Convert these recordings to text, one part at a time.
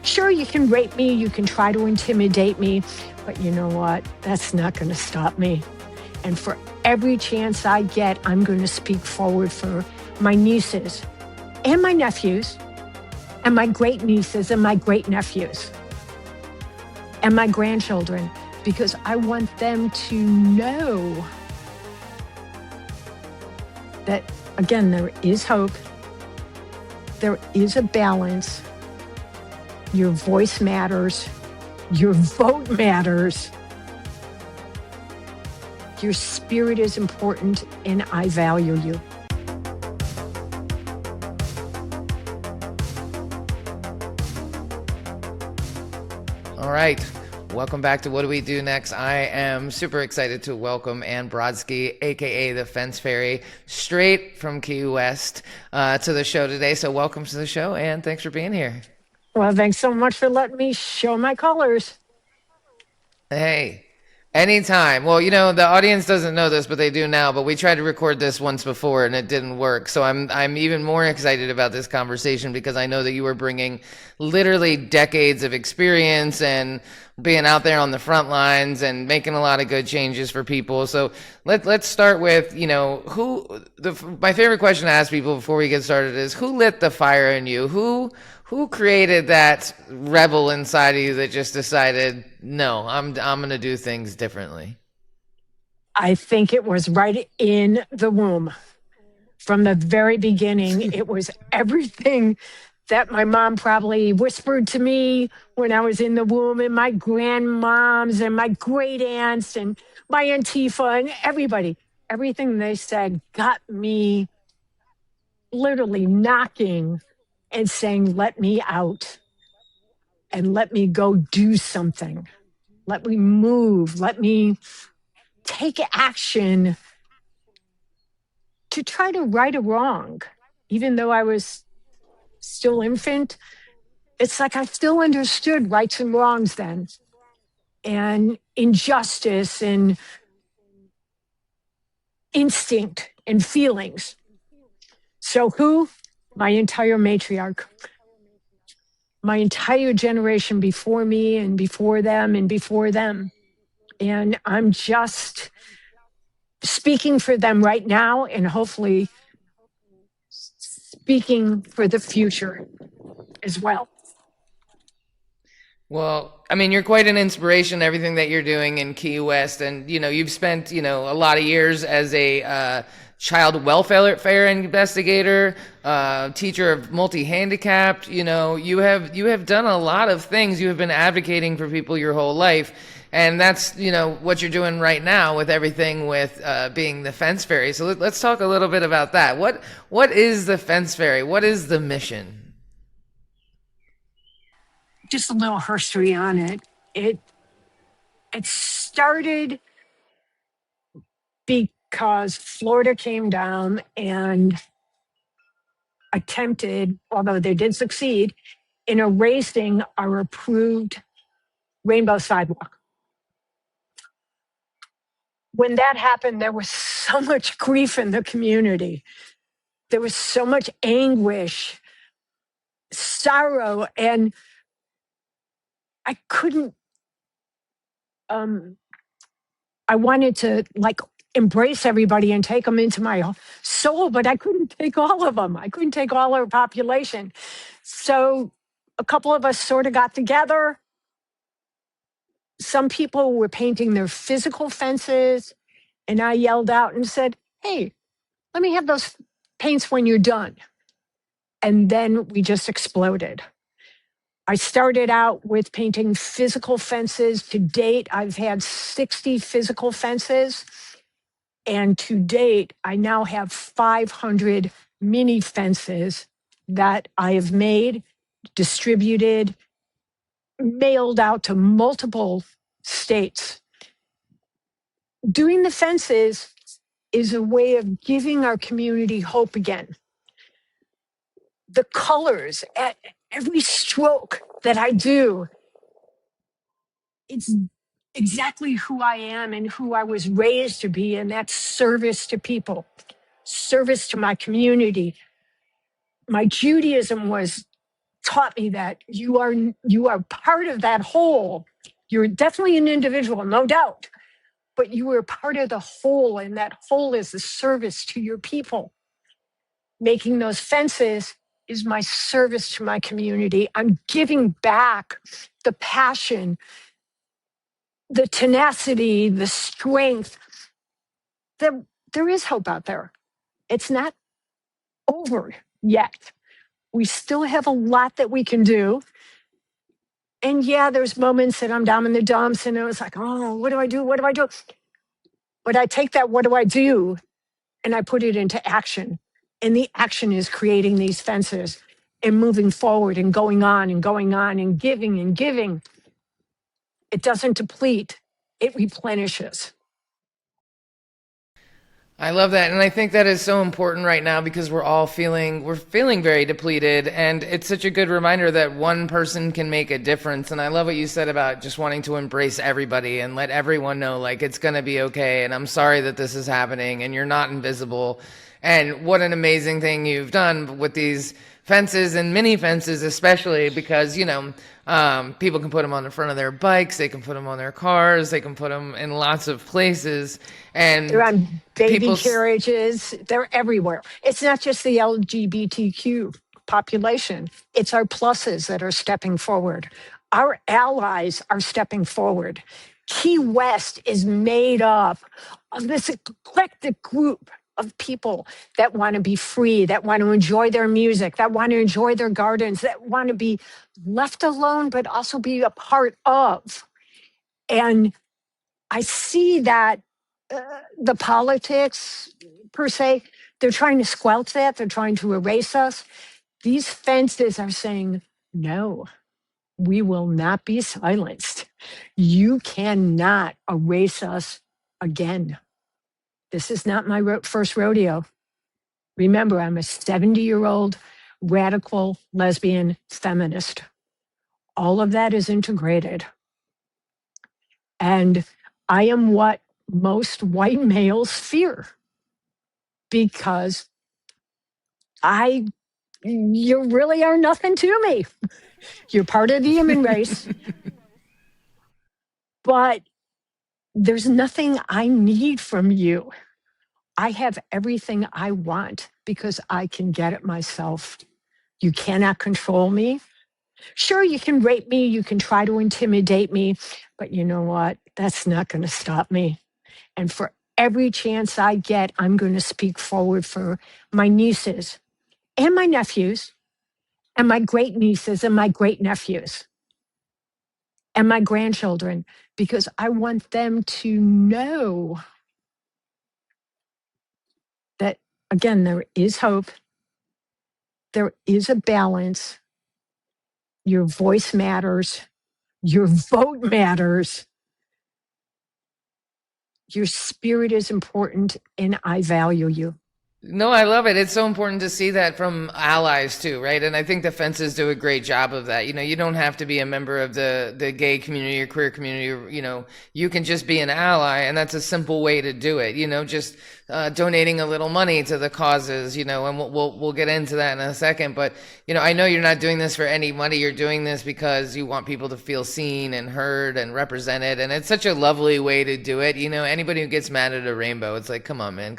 Sure, you can rape me, you can try to intimidate me, but you know what? That's not going to stop me. And for every chance I get, I'm going to speak forward for my nieces and my nephews and my great nieces and my great nephews and my grandchildren, because I want them to know that, again, there is hope. There is a balance. Your voice matters. Your vote matters. Your spirit is important, and I value you. All right. Welcome back to What Do We Do Next? I am super excited to welcome Anne Brodsky, a.k.a. the Fence Fairy, straight from Key West, to the show today. So welcome to the show, Anne. Thanks for being here. Well, thanks so much for letting me show my colors. Hey, anytime. Well, you know, the audience doesn't know this, but they do now. But we tried to record this once before, and it didn't work. So I'm even more excited about this conversation because I know that you are bringing literally decades of experience and being out there on the front lines and making a lot of good changes for people. So let's start with, you know, my favorite question to ask people before we get started is, who lit the fire in you? Who created that rebel inside of you that just decided, no, I'm going to do things differently? I think it was right in the womb. From the very beginning, it was everything that my mom probably whispered to me when I was in the womb, and my grandmoms and my great aunts and my Antifa and everybody. Everything they said got me literally knocking and saying, let me out and let me go do something. Let me move. Let me take action to try to right a wrong. Even though I was still infant, it's like I still understood rights and wrongs then, and injustice and instinct and feelings. So who? My entire matriarch. My entire generation before me and before them and before them. And I'm just speaking for them right now and hopefully speaking for the future as well. Well, I mean, you're quite an inspiration, everything that you're doing in Key West. And, you know, you've spent, you know, a lot of years as a child welfare investigator, teacher of multi-handicapped. You know, you have done a lot of things. You have been advocating for people your whole life. And that's, you know, what you're doing right now with everything with being the Fence Fairy. So let's talk a little bit about that. What is the Fence Fairy? What is the mission? Just a little history on it. It started because Florida came down and attempted, although they did succeed, in erasing our approved rainbow sidewalk. When that happened, there was so much grief in the community. There was so much anguish, sorrow, and I couldn't, I wanted to like embrace everybody and take them into my soul, but I couldn't take all of them. I couldn't take all our population. So a couple of us sort of got together. Some people were painting their physical fences, and I yelled out and said, hey, let me have those paints when you're done. And then we just exploded. I started out with painting physical fences. To date, I've had 60 physical fences. And to date, I now have 500 mini fences that I have made, distributed, mailed out to multiple states. Doing the fences is a way of giving our community hope again. The colors, at every stroke that I do, it's exactly who I am and who I was raised to be, and that's service to people, service to my community. My Judaism was taught me that you are part of that whole. You're definitely an individual, no doubt, but you are part of the whole, and that whole is the service to your people. Making those fences is my service to my community. I'm giving back the passion, the tenacity, the strength. There is hope out there. It's not over yet. We still have a lot that we can do. And yeah, there's moments that I'm down in the dumps and it was like, oh, what do I do? What do I do? But I take that, what do I do? And I put it into action. And the action is creating these fences and moving forward and going on and going on and giving and giving. It doesn't deplete, it replenishes. I love that. And I think that is so important right now because we're feeling very depleted. And it's such a good reminder that one person can make a difference. And I love what you said about just wanting to embrace everybody and let everyone know, like, it's going to be okay. And I'm sorry that this is happening and you're not invisible. And what an amazing thing you've done with these fences and mini fences, especially because, people can put them on the front of their bikes, they can put them on their cars, they can put them in lots of places. And They're on baby people, carriages, they're everywhere. It's not just the LGBTQ population, it's our pluses that are stepping forward. Our allies are stepping forward. Key West is made up of this eclectic group of people that want to be free, that want to enjoy their music, that want to enjoy their gardens, that want to be left alone, but also be a part of. And I see that the politics, per se, they're trying to squelch that, they're trying to erase us. These fences are saying, no, we will not be silenced. You cannot erase us again. This is not my first rodeo. Remember, I'm a 70-year-old radical lesbian feminist. All of that is integrated. And I am what most white males fear because you really are nothing to me. You're part of the human race, but there's nothing I need from you. I have everything I want because I can get it myself. You cannot control me. Sure, you can rape me, you can try to intimidate me, but you know what? That's not going to stop me. And for every chance I get, I'm going to speak forward for my nieces and my nephews and my great nieces and my great nephews and my grandchildren, because I want them to know that, again, there is hope, there is a balance. Your voice matters, your vote matters, your spirit is important, and I value you. no, I love it. It's so important to see that from allies too, right? And I think the fences do a great job of that. You don't have to be a member of the gay community or queer community. You can just be an ally, and that's a simple way to do it. Just donating a little money to the causes. And we'll get into that in a second. But I know you're not doing this for any money. You're doing this because you want people to feel seen and heard and represented, and it's such a lovely way to do it. Anybody who gets mad at a rainbow, it's like, come on, man,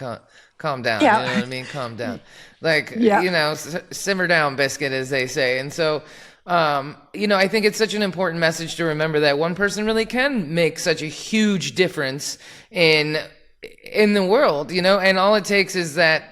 calm down. You know Yeah. what I mean? Calm down. Like, Yeah. simmer down, biscuit, as they say. And so, I think it's such an important message to remember that one person really can make such a huge difference in the world, and all it takes is that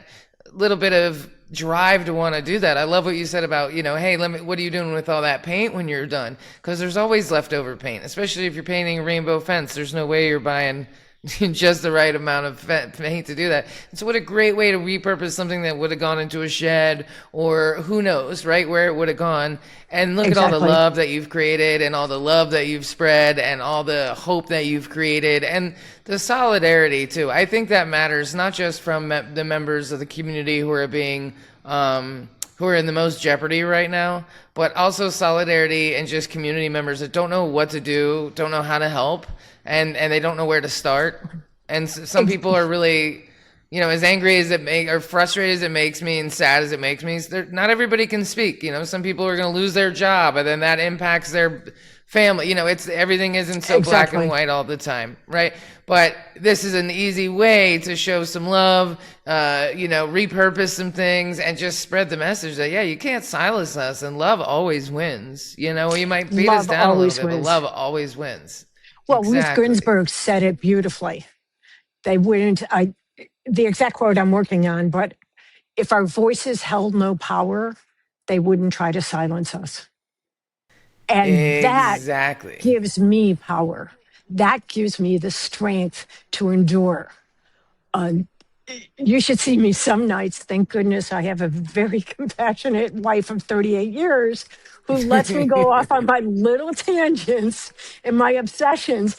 little bit of drive to want to do that. I love what you said about, hey, what are you doing with all that paint when you're done? Because there's always leftover paint, especially if you're painting a rainbow fence. There's no way you're buying just the right amount of paint to do that. And so what a great way to repurpose something that would have gone into a shed, or who knows, right, where it would have gone. And look at all the Exactly. love that you've created and all the love that you've spread and all the hope that you've created and the solidarity too. I think that matters, not just from the members of the community who are being who are in the most jeopardy right now, but also solidarity and just community members that don't know what to do, don't know how to help, and they don't know where to start. And some people are really You know, as angry as or frustrated as it makes me and sad as it makes me, not everybody can speak. You know, some people are going to lose their job and then that impacts their family. You know, everything isn't so black and Exactly. white all the time, right? But this is an easy way to show some love, you know, repurpose some things and just spread the message that, yeah, you can't silence us and love always wins. You know, you might beat us Love down a little always bit, but wins. love always wins. Well, Ruth Exactly. Ginsburg said it beautifully. They wouldn't, the exact quote I'm working on, but if our voices held no power, they wouldn't try to silence us. And that Exactly. gives me power. That gives me the strength to endure. Uh, you should see me some nights. Thank goodness I have a very compassionate wife of 38 years who lets me go off on my little tangents and my obsessions.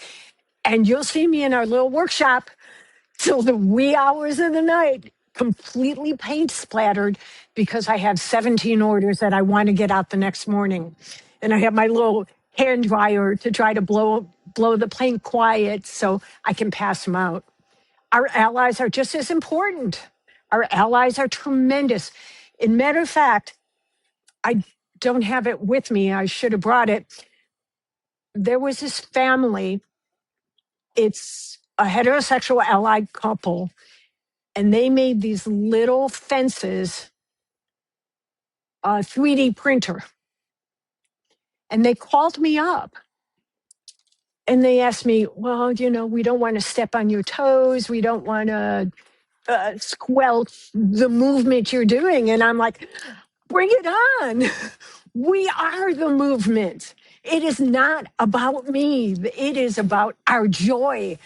And you'll see me in our little workshop till the wee hours of the night, completely paint splattered because I have 17 orders that I want to get out the next morning. And I have my little hand dryer to try to blow the paint quiet so I can pass them out. Our allies are just as important. Our allies are tremendous. In matter of fact, I don't have it with me. I should have brought it. There was this family, it's a heterosexual allied couple, and they made these little fences, 3D printer. And they called me up and they asked me, well, you know, we don't want to step on your toes. We don't want to squelch the movement you're doing. And I'm like, bring it on. We are the movement. It is not about me. It is about our joy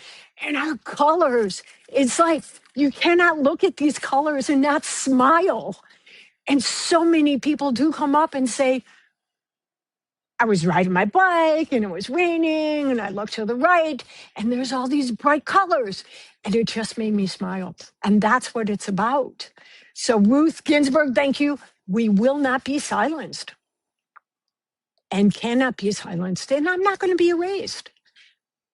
and our colors. It's like you cannot look at these colors and not smile. And so many people do come up and say, I was riding my bike and it was raining and I looked to the right and there's all these bright colors. And it just made me smile. And that's what it's about. So, Ruth Ginsburg, thank you. We will not be silenced and cannot be silenced. And I'm not going to be erased.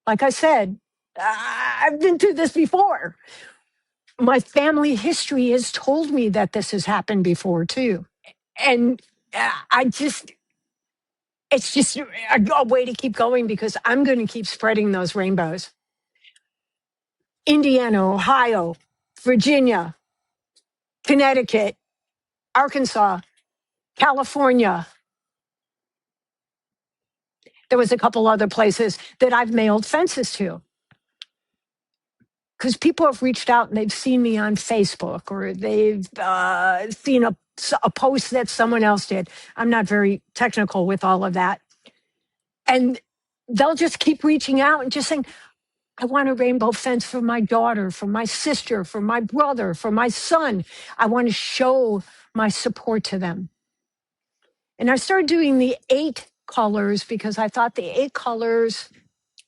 Like I said, I've been through this before. My family history has told me that this has happened before too. And I just, it's just a way to keep going because I'm going to keep spreading those rainbows. Indiana, Ohio, Virginia, Connecticut, Arkansas, California. There was a couple other places that I've mailed fences to because people have reached out and they've seen me on Facebook or they've seen a post that someone else did. I'm not very technical with all of that. And they'll just keep reaching out and just saying, I want a rainbow fence for my daughter, for my sister, for my brother, for my son. I want to show my support to them. And I started doing the 8 colors because I thought the 8 colors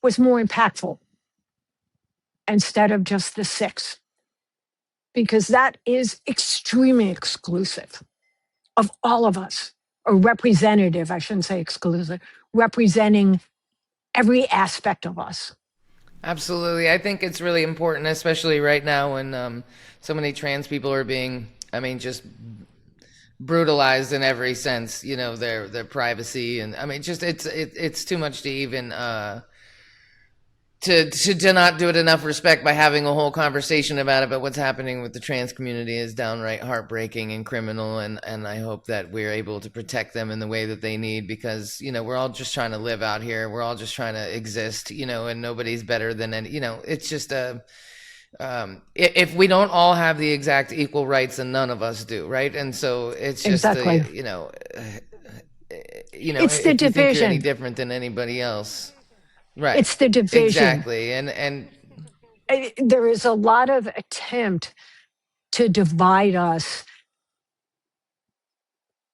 was more impactful instead of just the 6, because that is extremely exclusive of all of us, or representative, I shouldn't say exclusive, representing every aspect of us. Absolutely. I think it's really important, especially right now when so many trans people are being, I mean, just brutalized in every sense, you know, their privacy. And I mean, just it's too much to even to not do it enough respect by having a whole conversation about it. But what's happening with the trans community is downright heartbreaking and criminal, and I hope that we're able to protect them in the way that they need, because you know we're all just trying to live out here, we're all just trying to exist, you know, and nobody's better than any, you know, it's just a if we don't all have the exact equal rights, then none of us do, right? And so it's just Exactly. the, you know, It's the if you think you're any division. different than anybody else. Right. It's the division. Exactly. And There is a lot of attempt to divide us,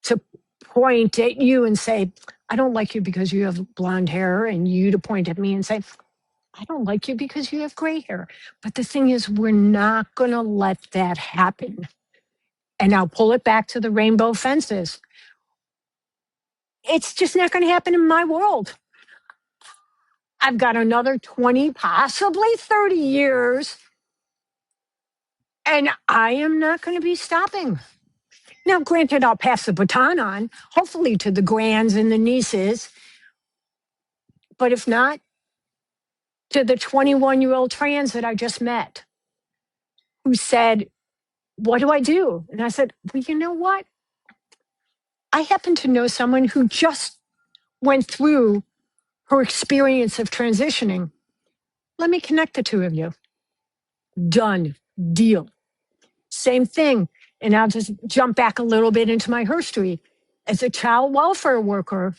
to point at you and say, I don't like you because you have blonde hair, and you to point at me and say, I don't like you because you have gray hair. But the thing is, we're not going to let that happen. And I'll pull it back to the rainbow fences. It's just not going to happen in my world. I've got another 20, possibly 30 years And I am not going to be stopping. Now, granted, I'll pass the baton on, hopefully to the grands and the nieces, but if not, to the 21-year-old trans that I just met who said, what do I do? And I said, well, you know what? I happen to know someone who just went through her experience of transitioning. Let me connect the two of you. Done. Deal. Same thing. And I'll just jump back a little bit into my history. As a child welfare worker,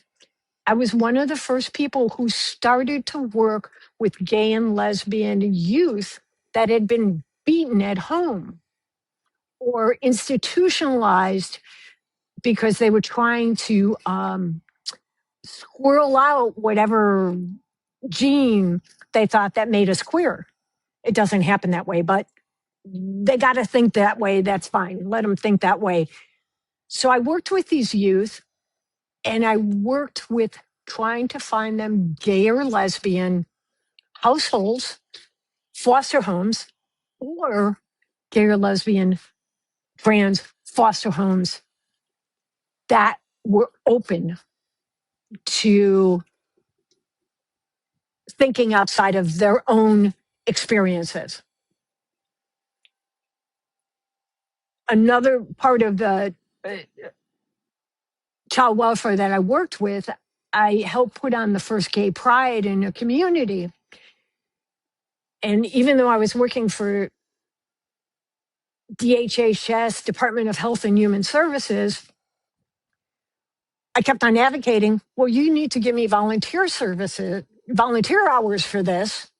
I was one of the first people who started to work with gay and lesbian youth that had been beaten at home or institutionalized because they were trying to squirrel out whatever gene they thought that made us queer. It doesn't happen that way, but they got to think that way. That's fine. Let them think that way. So I worked with these youth and I worked with trying to find them gay or lesbian households, foster homes, or gay or lesbian trans foster homes that were open to thinking outside of their own experiences. Another part of the child welfare that I worked with, I helped put on the first gay pride in a community. And even though I was working for DHHS, Department of Health and Human Services, I kept on advocating, well, you need to give me volunteer services, volunteer hours for this.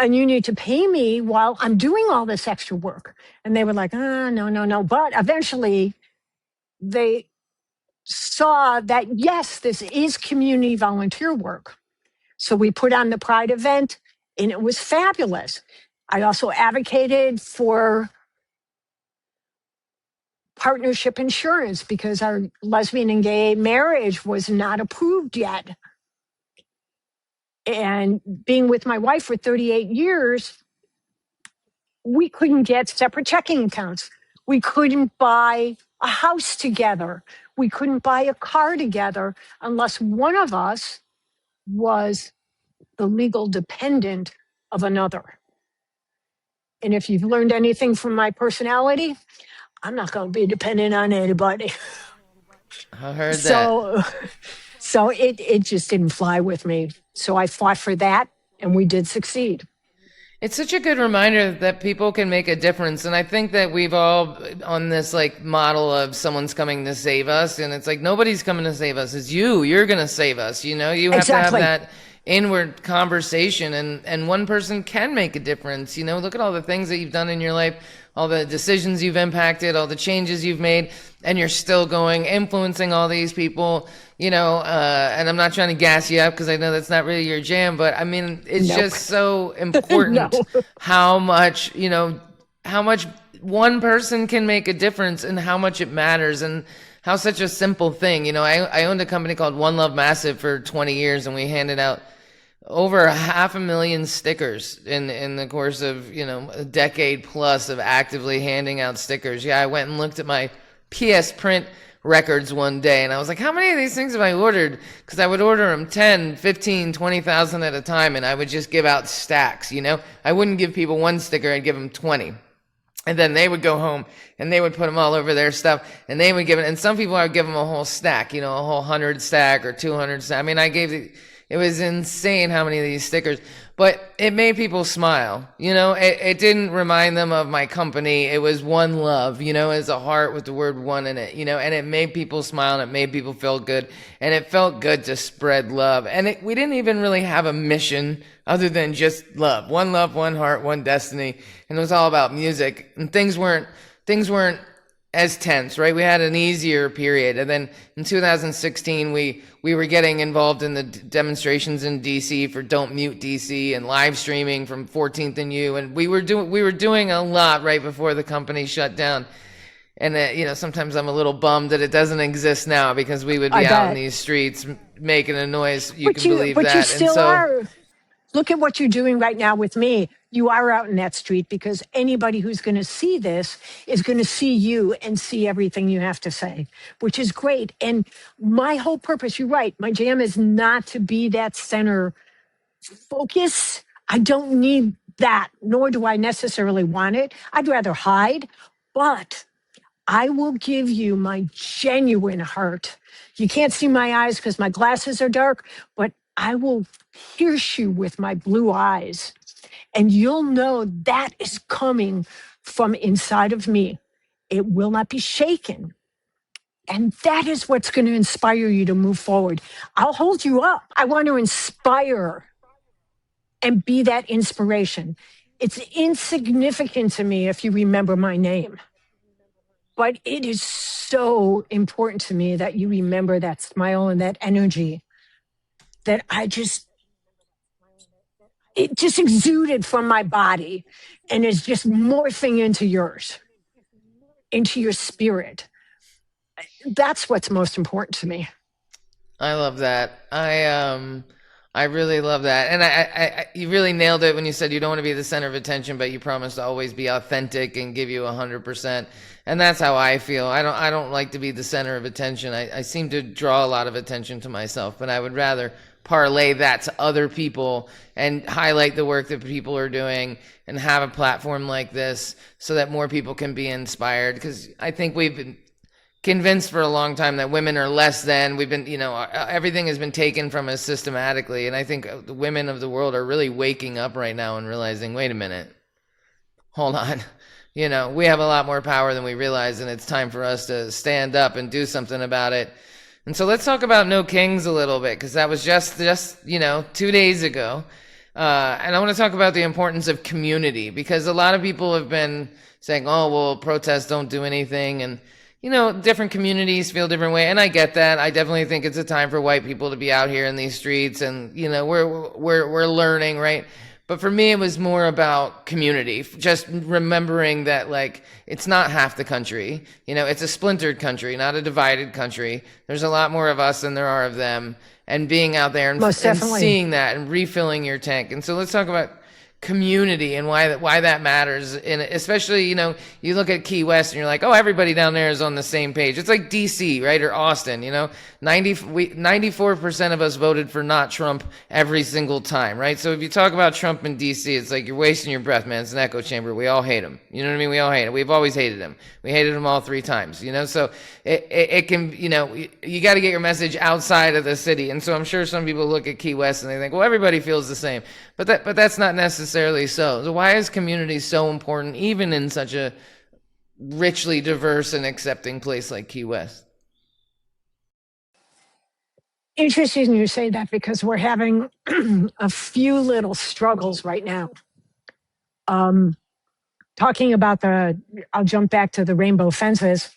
And you need to pay me while I'm doing all this extra work. And they were like, no, no, no. But eventually they saw that, yes, this is community volunteer work. So we put on the Pride event and it was fabulous. I also advocated for partnership insurance because our lesbian and gay marriage was not approved yet. And being with my wife for 38 years, we couldn't get separate checking accounts. We couldn't buy a house together. We couldn't buy a car together unless one of us was the legal dependent of another. And if you've learned anything from my personality, I'm not going to be dependent on anybody. I heard that. So it just didn't fly with me. So I fought for that, and we did succeed. It's such a good reminder that people can make a difference. And I think that we've all on this like model of someone's coming to save us. And it's like, nobody's coming to save us. It's you. You're going to save us. You know, you have Exactly. to have that inward conversation, and one person can make a difference. You know, look at all the things that you've done in your life, all the decisions you've impacted, all the changes you've made, and you're still going, influencing all these people, you know, and I'm not trying to gas you up because I know that's not really your jam, but I mean, it's Nope. just so important No. how much, you know, how much one person can make a difference and how much it matters, and how such a simple thing. You know, I owned a company called One Love Massive for 20 years, and we handed out over 500,000 stickers in the course of, you know, a decade plus of actively handing out stickers. Yeah, I went and looked at my PS print records one day, and I was like, how many of these things have I ordered? Because I would order them 10, 15, 20,000 at a time, and I would just give out stacks, you know? I wouldn't give people one sticker, I'd give them 20. And then they would go home and they would put them all over their stuff, and they would give it. And some people I would give them a whole stack, you know, a whole 100 stack or 200 stack. I mean, it was insane how many of these stickers, but it made people smile. You know, it didn't remind them of my company. It was one love, you know, as a heart with the word one in it, you know, and it made people smile and it made people feel good. And it felt good to spread love. And we didn't even really have a mission other than just love, one heart, one destiny. And it was all about music, and things weren't as tense, right? We had an easier period. And then in 2016, we were getting involved in the demonstrations in DC for Don't Mute DC, and live streaming from 14th and U. And we were doing a lot right before the company shut down. And you know, sometimes I'm a little bummed that it doesn't exist now, because we would be out in these streets making a noise. You can believe that. But you still are. Look at what you're doing right now with me. You are out in that street because anybody who's going to see this is going to see you and see everything you have to say, which is great. And my whole purpose, you're right, my jam is not to be that center focus. I don't need that, nor do I necessarily want it. I'd rather hide, but I will give you my genuine heart. You can't see my eyes because my glasses are dark, but I will pierce you with my blue eyes. And you'll know that is coming from inside of me. It will not be shaken. And that is what's going to inspire you to move forward. I'll hold you up. I want to inspire and be that inspiration. It's insignificant to me if you remember my name, but it is so important to me that you remember that smile and that energy that it just exuded from my body and is just morphing into yours, into your spirit. That's what's most important to me. I love that. I really love that. And you really nailed it when you said you don't want to be the center of attention, but you promise to always be authentic and give you 100%. And that's how I feel. I don't like to be the center of attention. I seem to draw a lot of attention to myself, but I would rather parlay that to other people and highlight the work that people are doing and have a platform like this so that more people can be inspired. Because I think we've been convinced for a long time that women are less than. We've been, everything has been taken from us systematically. And I think the women of the world are really waking up right now and realizing, wait a minute, hold on. We have a lot more power than we realize, and it's time for us to stand up and do something about it. And so let's talk about No Kings a little bit, because that was just 2 days ago. And I want to talk about the importance of community, because a lot of people have been saying, oh, well, protests don't do anything. And different communities feel different way, and I get that. I definitely think it's a time for white people to be out here in these streets, and we're learning, right? But for me, it was more about community, just remembering that it's not half the country. It's a splintered country, not a divided country. There's a lot more of us than there are of them, and being out there and seeing that and refilling your tank. And so let's talk about community and why that matters. And especially, you look at Key West and you're like, oh, everybody down there is on the same page. It's like DC, right? Or Austin, 94% of us voted for not Trump every single time, right? So if you talk about Trump in DC, it's like you're wasting your breath, man. It's an echo chamber. We all hate him. You know what I mean? We all hate him. We've always hated him. We hated him all 3 times, so it can, you got to get your message outside of the city. And so I'm sure some people look at Key West and they think, well, everybody feels the same, but that's not necessarily so. So why is community so important, even in such a richly diverse and accepting place like Key West? Interesting you say that, because we're having a few little struggles right now. Talking about I'll jump back to the rainbow fences.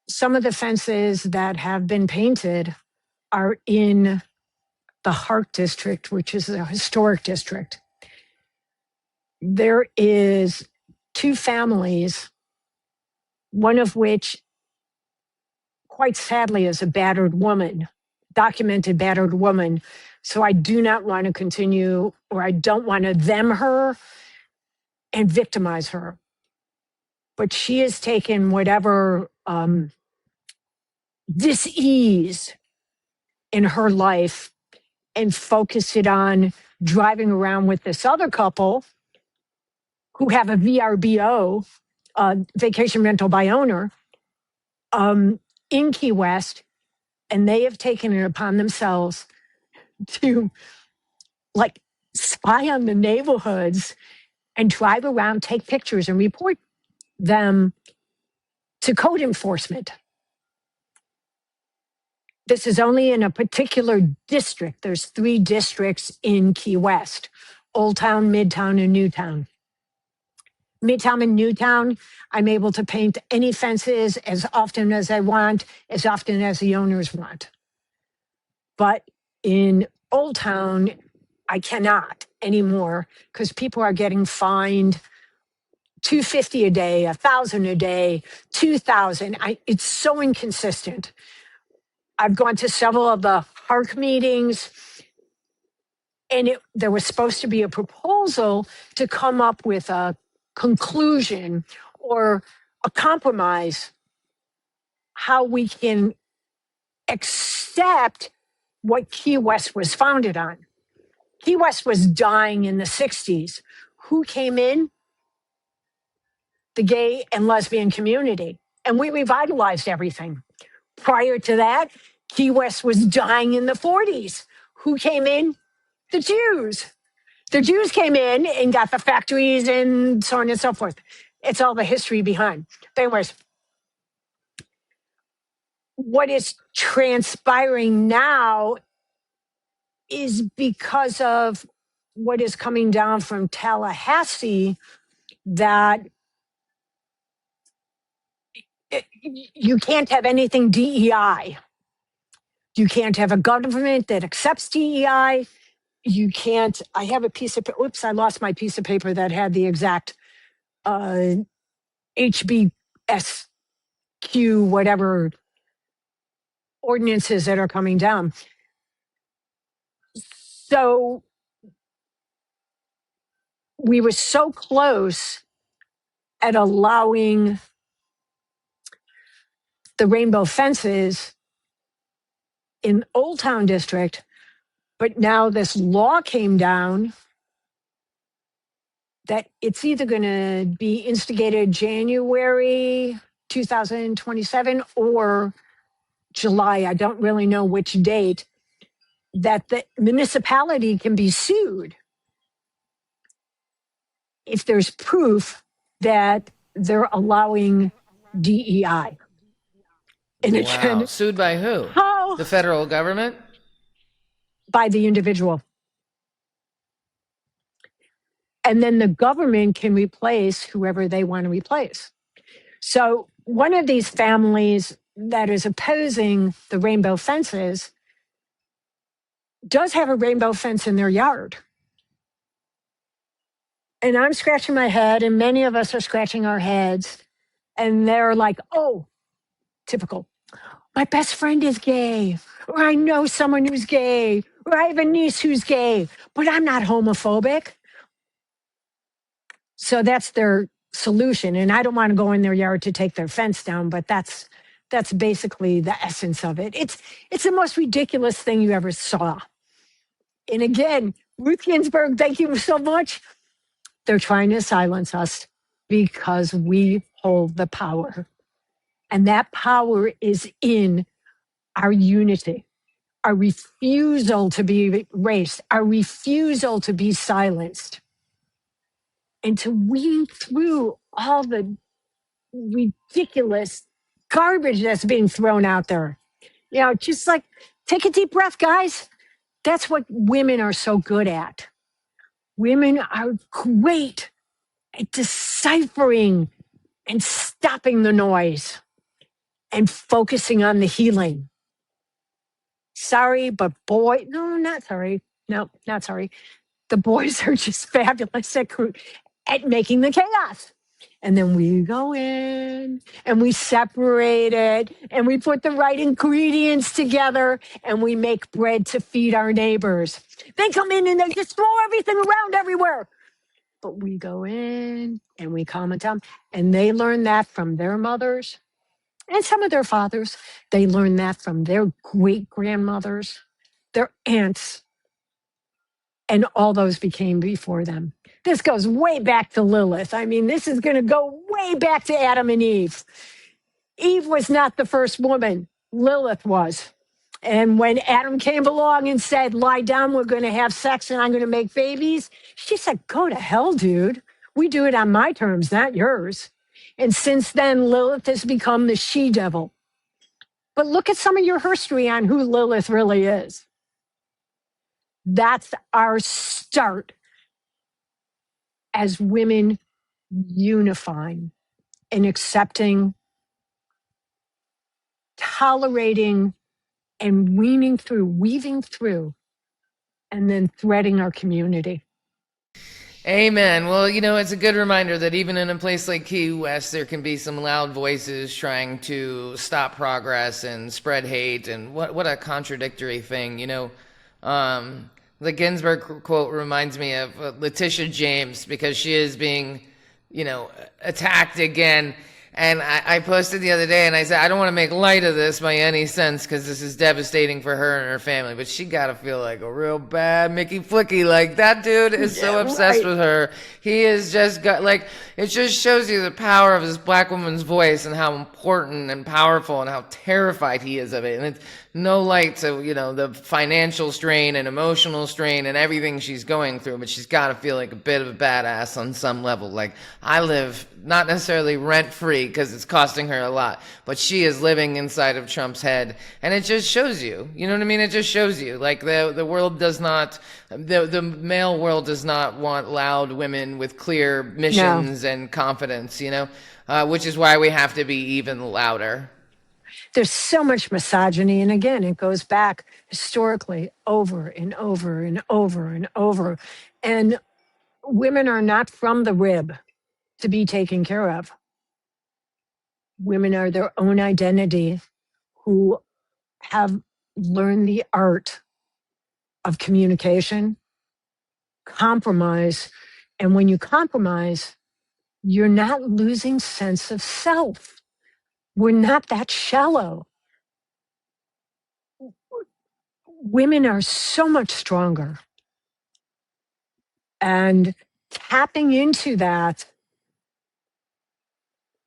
Some of the fences that have been painted are in the Heart District, which is a historic district. There is 2 families, one of which, quite sadly, is a battered woman, documented battered woman. So I do not want to continue, or I don't want to them her and victimize her. But she has taken whatever dis-ease in her life and focused it on driving around with this other couple who have a VRBO, vacation rental by owner, in Key West, and they have taken it upon themselves to spy on the neighborhoods and drive around, take pictures, and report them to code enforcement. This is only in a particular district. There's 3 districts in Key West: Old Town, Midtown, and Newtown. Midtown and Newtown, I'm able to paint any fences as often as I want, as often as the owners want. But in Old Town, I cannot anymore, because people are getting fined $250 a day, $1,000 a day, $2,000. It's so inconsistent. I've gone to several of the HARC meetings, And there was supposed to be a proposal to come up with a conclusion or a compromise, how we can accept what Key West was founded on. Key West was dying in the 60s. Who came in? The gay and lesbian community. And we revitalized everything. Prior to that, Key West was dying in the 40s. Who came in? The Jews. The Jews came in and got the factories and so on and so forth. It's all the history behind. But anyways, what is transpiring now is because of what is coming down from Tallahassee, that you can't have anything DEI. You can't have a government that accepts DEI. You can't. I have a piece of, oops, I lost my piece of paper that had the exact HBSQ, whatever ordinances that are coming down. So we were so close at allowing the rainbow fences in Old Town District, but now this law came down that it's either going to be instigated January 2027 or July. I don't really know which date, that the municipality can be sued if there's proof that they're allowing DEI. And again, Wow. Sued by who? how? The federal government? By the individual. And then the government can replace whoever they want to replace. So one of these families that is opposing the rainbow fences does have a rainbow fence in their yard. And I'm scratching my head, and many of us are scratching our heads, and they're like, oh, typical. My best friend is gay, or I know someone who's gay, or I have a niece who's gay, but I'm not homophobic. So that's their solution. And I don't want to go in their yard to take their fence down, but that's basically the essence of it. It's the most ridiculous thing you ever saw. And again, Ruth Ginsburg, thank you so much. They're trying to silence us because we hold the power. And that power is in our unity, our refusal to be erased, our refusal to be silenced, and to weed through all the ridiculous garbage that's being thrown out there. You know, just like take a deep breath, guys. That's what women are so good at. Women are great at deciphering and stopping the noise and focusing on the healing. Sorry, but boy, no, not sorry. No, not sorry. The boys are just fabulous at making the chaos. And then we go in and we separate it and we put the right ingredients together and we make bread to feed our neighbors. They come in and they just throw everything around everywhere. But we go in and we calm it down. And they learn that from their mothers and some of their fathers. They learn that from their great grandmothers, their aunts, and all those became before them. This goes way back to Lilith. I mean, this is going to go way back to Adam and Eve. Eve was not the first woman, Lilith was. And when Adam came along and said, lie down, we're going to have sex and I'm going to make babies, she said, go to hell, dude. We do it on my terms, not yours. And since then, Lilith has become the she-devil. But look at some of your history on who Lilith really is. That's our start as women unifying and accepting, tolerating, and weaving through, and then threading our community. Amen. Well, you know, it's a good reminder that even in a place like Key West, there can be some loud voices trying to stop progress and spread hate. And what a contradictory thing, you know. The Ginsburg quote reminds me of Letitia James because she is being, attacked again. And I posted the other day and I said, I don't want to make light of this by any sense because this is devastating for her and her family. But she got to feel like a real bad Mickey Flicky. Like, that dude is so obsessed with her. He is just got, like, it just shows you the power of this black woman's voice and how important and powerful and how terrified he is of it. And it's no light to, the financial strain and emotional strain and everything she's going through. But she's got to feel like a bit of a badass on some level. Like, I live not necessarily rent free because it's costing her a lot, but she is living inside of Trump's head, and it just shows you. You know what I mean? It just shows you. Like, the world does not, the male world does not want loud women with clear missions and confidence. Which is why we have to be even louder. There's so much misogyny, and again, it goes back historically over and over and over and over, and women are not from the rib to be taken care of. Women are their own identity who have learned the art of communication, compromise. And when you compromise, you're not losing sense of self. We're not that shallow. Women are so much stronger. And tapping into that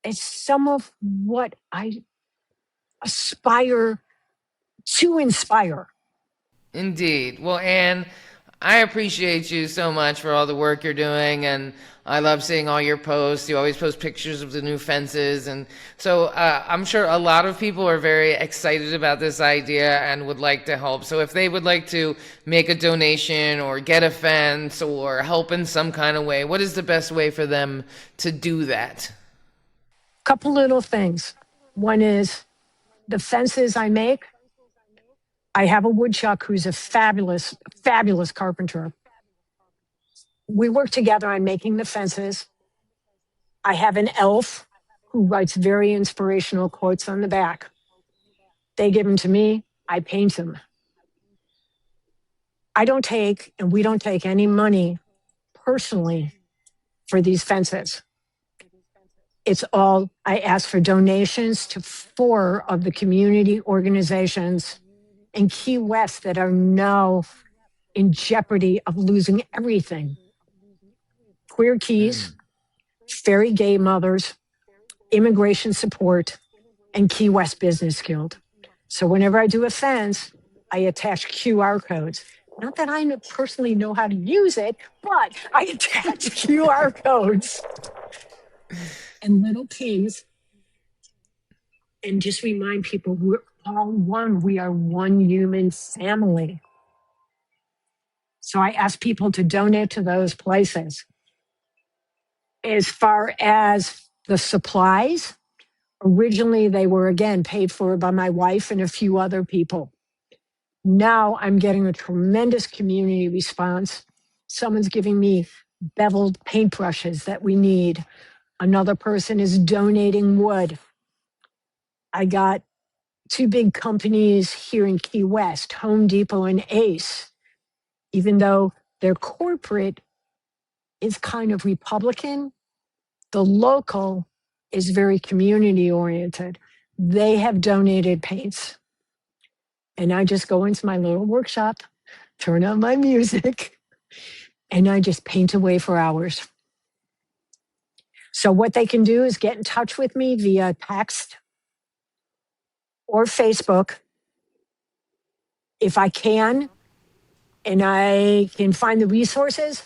is some of what I aspire to inspire. Indeed. Well, Anne, I appreciate you so much for all the work you're doing, and I love seeing all your posts. You always post pictures of the new fences, and so I'm sure a lot of people are very excited about this idea and would like to help. So if they would like to make a donation or get a fence or help in some kind of way, what is the best way for them to do that? Couple little things. One is the fences I make. I have a woodchuck who's a fabulous, fabulous carpenter. We work together on making the fences. I have an elf who writes very inspirational quotes on the back. They give them to me. I paint them. I don't take, and we don't take any money personally for these fences. It's all, I ask for donations to 4 of the community organizations in Key West that are now in jeopardy of losing everything. Queer Keys, Fairy Gay Mothers, Immigration Support, and Key West Business Guild. So whenever I do a fence, I attach QR codes. Not that I personally know how to use it, but I attach QR codes and little pins and just remind people we're all one. We are one human family. So I ask people to donate to those places. As far as the supplies, originally they were, again, paid for by my wife and a few other people. Now I'm getting a tremendous community response. Someone's giving me beveled paintbrushes that we need. Another person is donating wood. I got 2 big companies here in Key West, Home Depot and Ace, even though their corporate is kind of Republican, the local is very community oriented. They have donated paints. And I just go into my little workshop, turn on my music, and I just paint away for hours. So what they can do is get in touch with me via text or Facebook. If I can, and I can find the resources,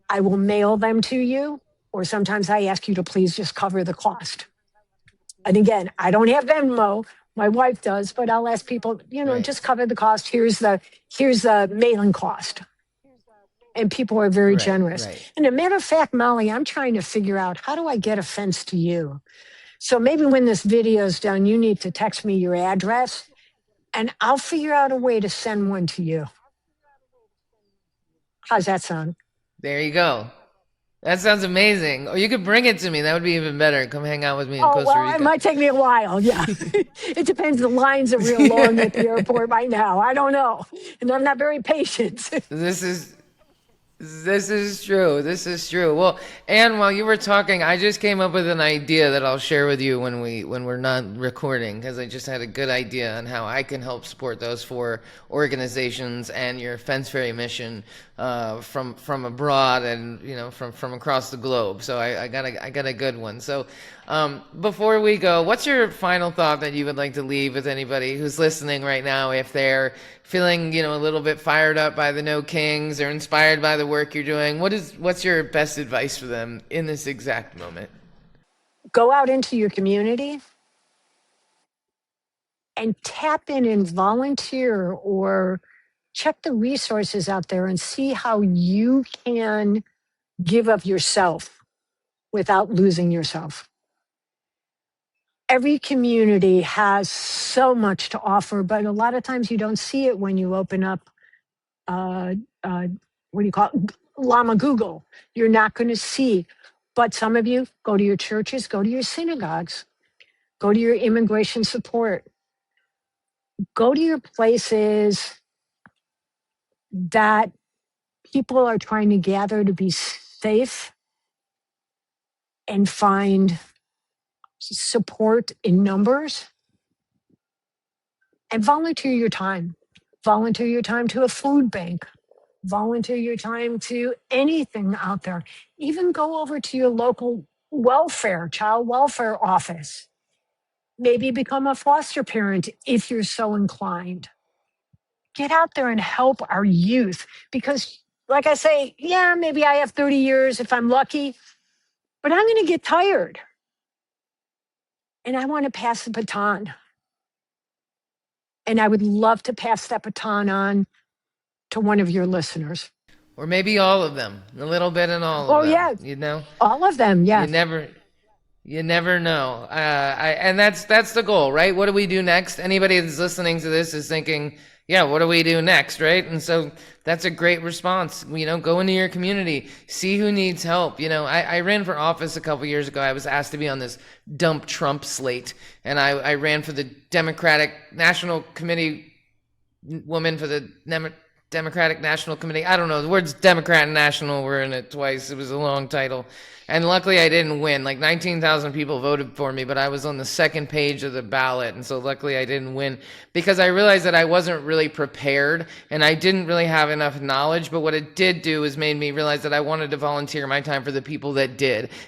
I will mail them to you. Or sometimes I ask you to please just cover the cost. And again, I don't have Venmo. My wife does, but I'll ask people, just cover the cost. Here's the mailing cost. And people are very generous. Right. And a matter of fact, Molly, I'm trying to figure out, how do I get a fence to you? So maybe when this video is done, you need to text me your address and I'll figure out a way to send one to you. How's that sound? There you go. That sounds amazing. Or you could bring it to me. That would be even better. Come hang out with me in Oh, Costa well, it Rica. might take me a while. Yeah. It depends. The lines are real long at the airport right now. I don't know. And I'm not very patient. This is This is true. This is true. Well, Anne, while you were talking, I just came up with an idea that I'll share with you when we're not recording, because I just had a good idea on how I can help support those four organizations and your Fence Ferry mission from abroad and from across the globe. So I got a good one. So before we go, what's your final thought that you would like to leave with anybody who's listening right now, if they're feeling, a little bit fired up by the No Kings or inspired by the work you're doing? What's your best advice for them in this exact moment? Go out into your community and tap in and volunteer or check the resources out there and see how you can give of yourself without losing yourself. Every community has so much to offer, but a lot of times you don't see it when you open up, uh, uh, what do you call it? Llama Google. You're not going to see. But some of you go to your churches, go to your synagogues, go to your immigration support, go to your places that people are trying to gather to be safe and find support in numbers, and volunteer your time. Volunteer your time to a food bank. Volunteer your time to anything out there. Even go over to your local child welfare office. Maybe become a foster parent if you're so inclined. Get out there and help our youth because, like I say, yeah, maybe I have 30 years if I'm lucky, but I'm going to get tired and I want to pass the baton. And I would love to pass that baton on to one of your listeners. Or maybe all of them, a little bit in all of Oh, them, yeah, you know? all of them. You Yes. never You never know. And that's the goal, right? What do we do next? Anybody that's listening to this is thinking, yeah, what do we do next, right? And so that's a great response. Go into your community, see who needs help. I ran for office a couple years ago. I was asked to be on this dump Trump slate, and I ran for the Democratic National Committee woman for the Democratic National Committee. I don't know. The words Democrat and National were in it twice. It was a long title. And luckily I didn't win. Like 19,000 people voted for me, but I was on the second page of the ballot. And so luckily I didn't win because I realized that I wasn't really prepared and I didn't really have enough knowledge. But what it did do is made me realize that I wanted to volunteer my time for the people that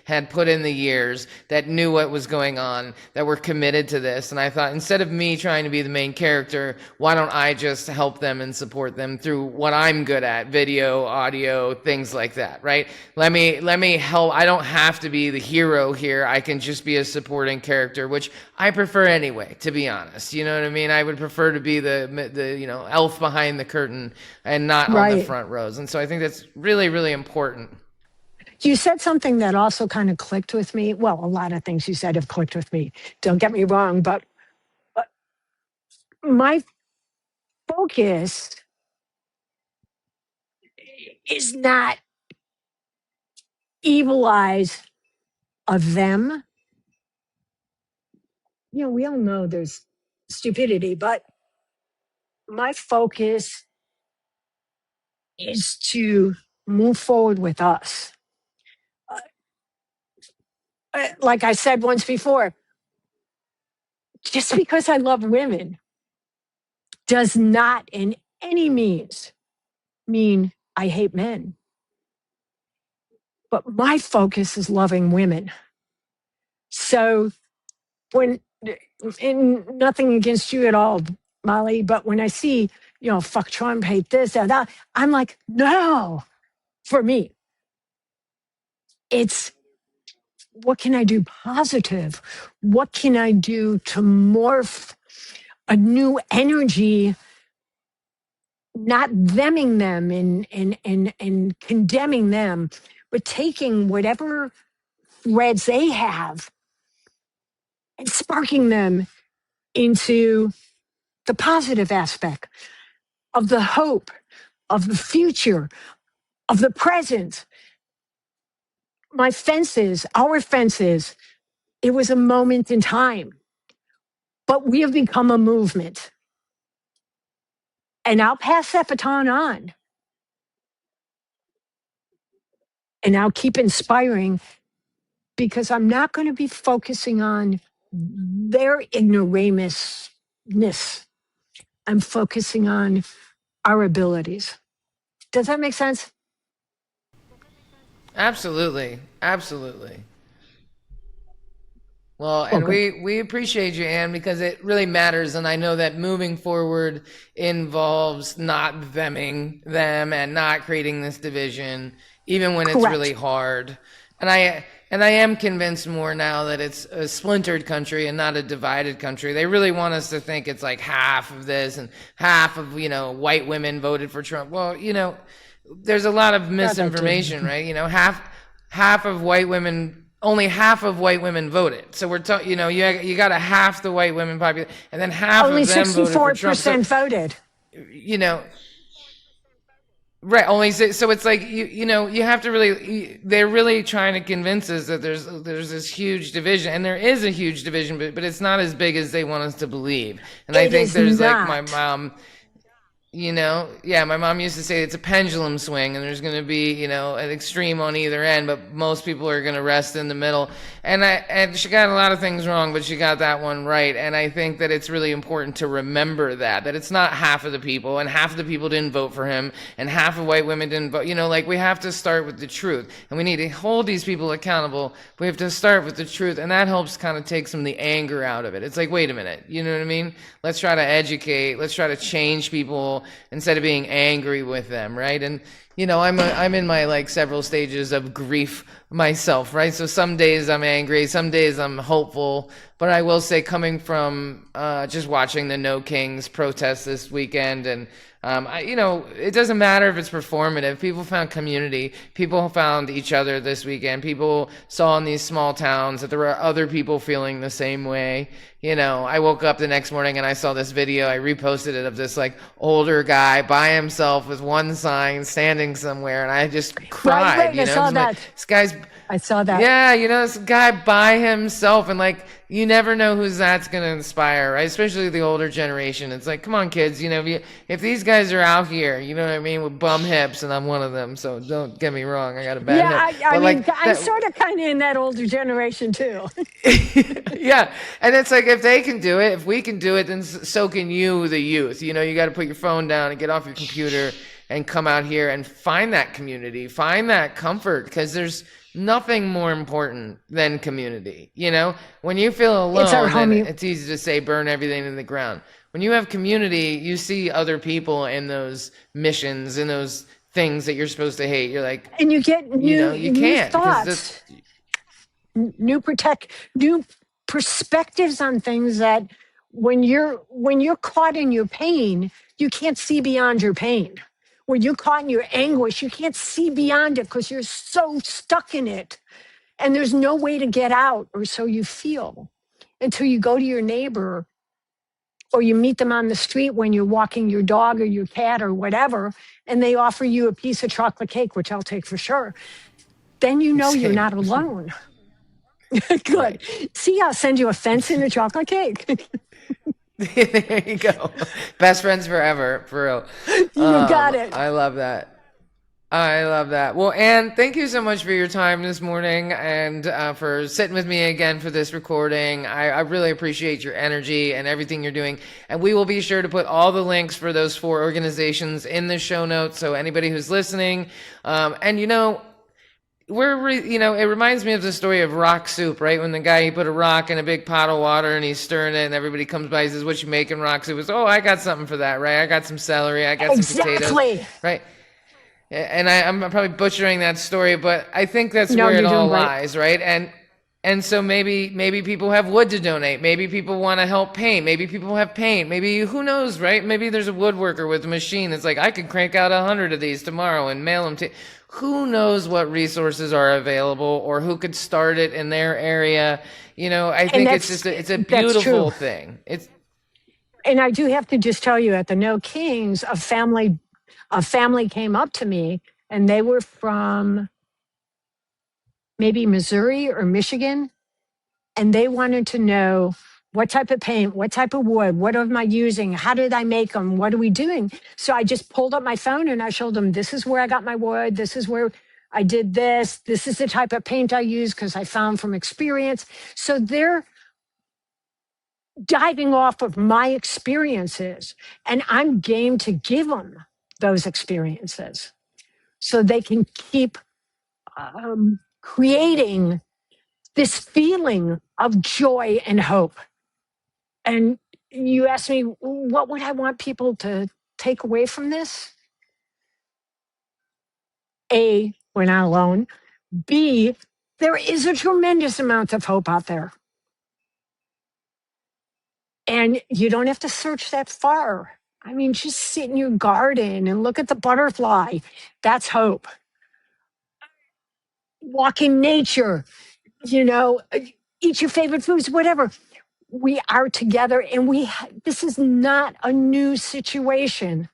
had put in the years, that knew what was going on, that were committed to this. And I thought, instead of me trying to be the main character, why don't I just help them and support them through what I'm good at, video, audio, things like that, right? Let me help. I don't have to be the hero here. I can just be a supporting character, which I prefer anyway, to be honest. You know what I mean? I would prefer to be the elf behind the curtain and not on the Right. front rows. And so I think that's really, really important. You said something that also kind of clicked with me. Well, a lot of things you said have clicked with me. Don't get me wrong, but my focus is not evil eyes of them. We all know there's stupidity, but my focus is to move forward with us. Uh, like I said once before, just because I love women does not in any means mean I hate men. But my focus is loving women. So when, and nothing against you at all, Molly, but when I see, fuck Trump, hate this, that, I'm like, no, for me, it's what can I do positive? What can I do to morph a new energy, not theming them and condemning them, but taking whatever threads they have and sparking them into the positive aspect of the hope, of the future, of the present. my fences, our fences, it was a moment in time, but we have become a movement. And I'll pass that baton on and I'll keep inspiring because I'm not going to be focusing on their ignoramusness. I'm focusing on our abilities. Does that make sense? Absolutely. Absolutely. Well, Oh, and good. we appreciate you, Anne, because it really matters, and I know that moving forward involves not theming them and not creating this division, even when it's really Correct. hard. And I am convinced more now that it's a splintered country and not a divided country. They really want us to think it's like half of this and half of, white women voted for Trump. Well, there's a lot of Yeah, that too. misinformation, right? Half of white women, only half of white women voted. So we're talking, you got a half the white women population, and then half Only of them voted for Trump. So 64% voted. you know, right? Only so it's like you have to really. They're really trying to convince us that there's this huge division, and there is a huge division, but it's not as big as they want us to believe. And I It think is there's like my not. mom. Yeah, my mom used to say it's a pendulum swing, and there's going to be, an extreme on either end, but most people are going to rest in the middle. And she got a lot of things wrong, but she got that one right. And I think that it's really important to remember that it's not half of the people, and half of the people didn't vote for him, and half of white women didn't vote. Like we have to start with the truth, and we need to hold these people accountable. We have to start with the truth, and that helps kind of take some of the anger out of it. It's like, wait a minute, you know what I mean? Let's try to educate. Let's try to change people instead of being angry with them, right? And I'm in my like several stages of grief myself, right? So some days I'm angry, some days I'm hopeful, but I will say, coming from just watching the No Kings protest this weekend, and it doesn't matter if it's performative. People found community. People found each other this weekend. People saw in these small towns that there were other people feeling the same way. I woke up the next morning and I saw this video. I reposted it, of this like older guy by himself with one sign standing somewhere, and I just Right, cried. right. I saw that. This guy's I saw that. yeah, this guy by himself, and like you never know who that's gonna inspire, right? Especially the older generation. It's like, come on, kids, if these guys are out here, you know what I mean, with bum hips, and I'm one of them, so don't get me wrong, I got a bad Yeah, hip, I but mean, like I'm that. sort of kind of in that older generation too. Yeah, and it's like, if they can do it, if we can do it, then so can you, the youth. You got to put your phone down and get off your computer and come out here and find that community, find that comfort, because there's nothing more important than community. When you feel It's our alone, then home. it's easy to say burn everything in the ground. When you have community, you see other people in those missions, in those things that you're supposed to hate. You're like, And you get you new can't, because thoughts, new perspectives on things that when you're caught in your pain, you can't see beyond your pain. When you're caught in your anguish, you can't see beyond it because you're so stuck in it. And there's no way to get out, or so you feel, until you go to your neighbor or you meet them on the street when you're walking your dog or your cat or whatever, and they offer you a piece of chocolate cake, which I'll take for sure. Then you know you're same. not alone. Right. Good. See, I'll send you a fence and a chocolate cake. There you go. Best friends forever, for real. You got it. I love that. I love that. Well, Anne, thank you so much for your time this morning, and for sitting with me again for this recording. I really appreciate your energy and everything you're doing. And we will be sure to put all the links for those 4 organizations in the show notes, so anybody who's listening, and it reminds me of the story of rock soup, right? When the guy, he put a rock in a big pot of water and he's stirring it, and everybody comes by, he says, "What you making rock soup?" It's, "Oh, I got something for that," right? "I got some celery, I got some potatoes," Exactly. right? And I'm probably butchering that story, but I think that's No, where it you're all doing great. lies, right? And so maybe people have wood to donate. Maybe people want to help paint. Maybe people have paint. Maybe, who knows, right? Maybe there's a woodworker with a machine that's like, I could crank out 100 of these tomorrow and mail them to. Who knows what resources are available, or who could start it in their area? I And think it's just it's a that's true. beautiful thing. And I do have to just tell you, at the No Kings, a family came up to me, and they were from maybe Missouri or Michigan, and they wanted to know what type of paint, what type of wood, what am I using? How did I make them? What are we doing? So I just pulled up my phone and I showed them, this is where I got my wood. This is where I did this. This is the type of paint I use because I found from experience. So they're diving off of my experiences, and I'm game to give them those experiences so they can keep creating this feeling of joy and hope. And you asked me, what would I want people to take away from this? A, we're not alone. B, there is a tremendous amount of hope out there. And you don't have to search that far. I mean, just sit in your garden and look at the butterfly. That's hope. Walk in nature, eat your favorite foods, whatever. We are together, and this is not a new situation.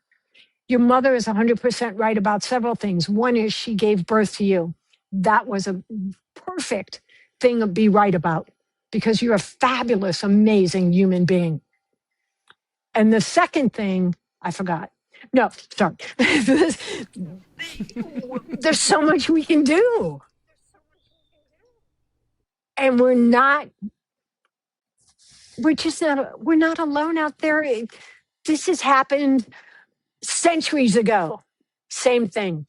Your mother is 100% right about several things. One is she gave birth to you. That was a perfect thing to be right about, because you're a fabulous, amazing human being. And the second thing, I forgot. No, sorry. There's so much we can do. And we're not alone out there. This has happened centuries ago. Same thing.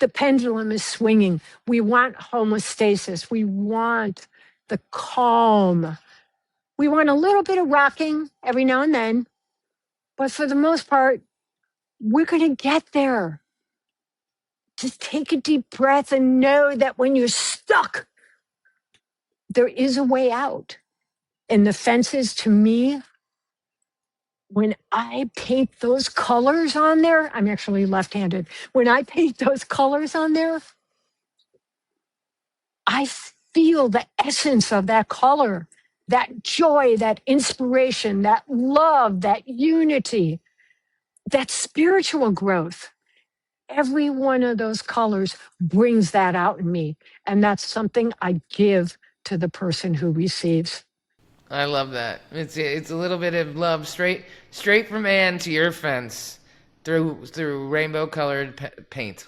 The pendulum is swinging. We want homeostasis. We want the calm. We want a little bit of rocking every now and then. But for the most part, we're going to get there. Just take a deep breath and know that when you're stuck, there is a way out. And the fences, to me, when I paint those colors on there, I'm actually left-handed. When I paint those colors on there, I feel the essence of that color, that joy, that inspiration, that love, that unity, that spiritual growth. Every one of those colors brings that out in me. And that's something I give to the person who receives. I love that. It's a little bit of love straight from Anne to your fence through rainbow colored paint.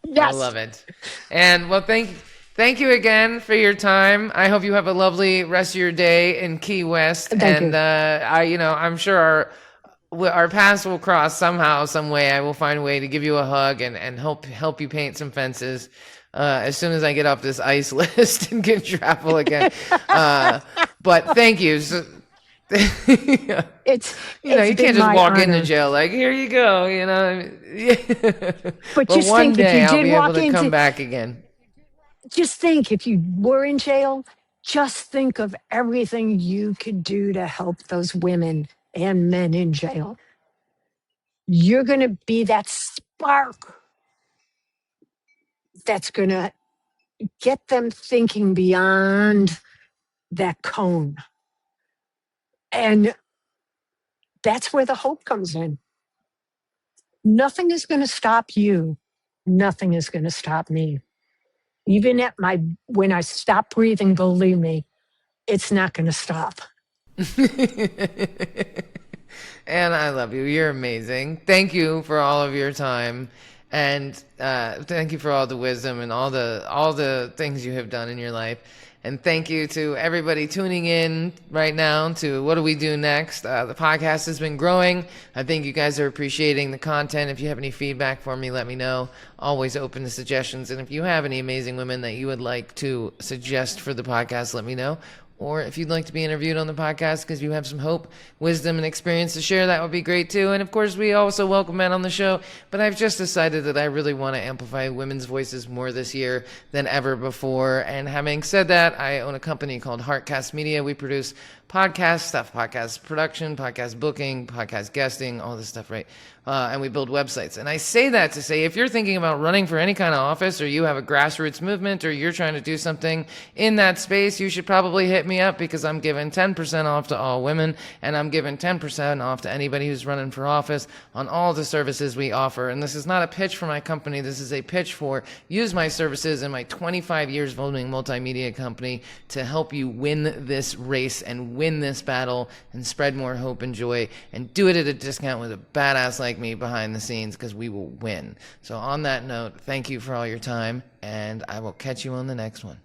Yes. I love it. And well, thank you again for your time. I hope you have a lovely rest of your day in Key West. Thank you. I'm sure our paths will cross somehow, some way. I will find a way to give you a hug and help you paint some fences. As soon as I get off this ICE list and can travel again. But thank you. So, you can't just walk into jail like, here you go, But just one think, day if you did I'll walk be able to come into, back again. just think, if you were in jail, just think of everything you could do to help those women and men in jail. You're going to be that spark that's going to get them thinking beyond that cone. And that's where the hope comes in. Nothing is going to stop you. Nothing is going to stop me. Even when I stop breathing, believe me, it's not going to stop. And I love you. You're amazing. Thank you for all of your time. And thank you for all the wisdom and all the things you have done in your life. And thank you to everybody tuning in right now to What Do We Do Next? The podcast has been growing. I think you guys are appreciating the content. If you have any feedback for me, let me know. Always open to suggestions. And if you have any amazing women that you would like to suggest for the podcast, let me know. Or if you'd like to be interviewed on the podcast because you have some hope, wisdom, and experience to share, that would be great too. And of course, we also welcome men on the show. But I've just decided that I really want to amplify women's voices more this year than ever before. And having said that, I own a company called Heartcast Media. We produce podcast stuff, podcast production, podcast booking, podcast guesting, all this stuff, right? And we build websites. And I say that to say, if you're thinking about running for any kind of office, or you have a grassroots movement, or you're trying to do something in that space, you should probably hit me up, because I'm giving 10% off to all women, and I'm giving 10% off to anybody who's running for office on all the services we offer. And this is not a pitch for my company. This is a pitch for use my services in my 25 years voting multimedia company to help you win this race and win this battle and spread more hope and joy, and do it at a discount with a badass like me behind the scenes, because we will win. So on that note, thank you for all your time, and I will catch you on the next one.